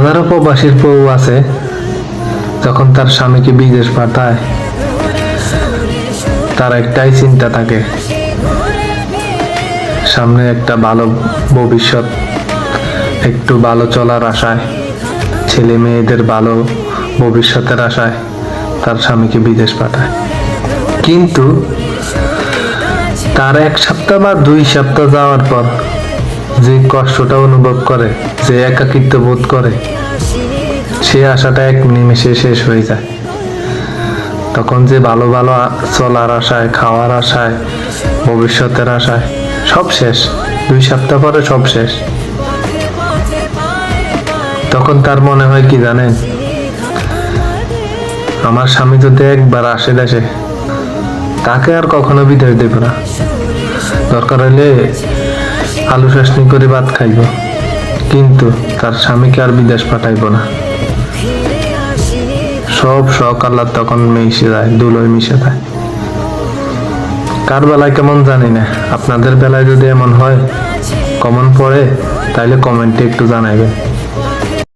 হাজারো প্রবাসীর বউ আছে যখন তার স্বামীকে বিদেশ পাঠায় তার একটাই চিন্তা থাকে, সামনে একটা ভালো ভবিষ্যৎ, একটু ভালো চলার আশায়, ছেলে মেয়েদের ভালো ভবিষ্যতের আশায় তার স্বামীকে বিদেশ পাঠায়। কিন্তু তার 1 সপ্তাহ বা 2 সপ্তাহ যাওয়ার পর যে কষ্টটা অনুভব করে, যে একাকিত্ব বোধ করে, সে আশাটা এক নিমেষে শেষ হয়ে যায়। তখন যে ভালো ভালো চলার আশায়, খাওয়ার আশায়, ভবিষ্যতের আশায় সব শেষ। 2 সপ্তাহ পরে সব শেষ। তখন তার মনে হয় কি জানেন, আমার স্বামী যদি একবার আসে দেশে, তাকে আর কখনো বিদায় দেব না। দরকার হলে আলু চাটনি করে ভাত খাইব, কিন্তু তার স্বামীকে আর বিদেশ পাঠাইব না। সব শখ আল্লাহ তখন মিশে যায়, ধুলোয় মিশে যায়। কার বেলায় কেমন জানি না, আপনাদের বেলায় যদি এমন হয়, কমন পড়ে, তাইলে কমেন্টে একটু জানাইবেন।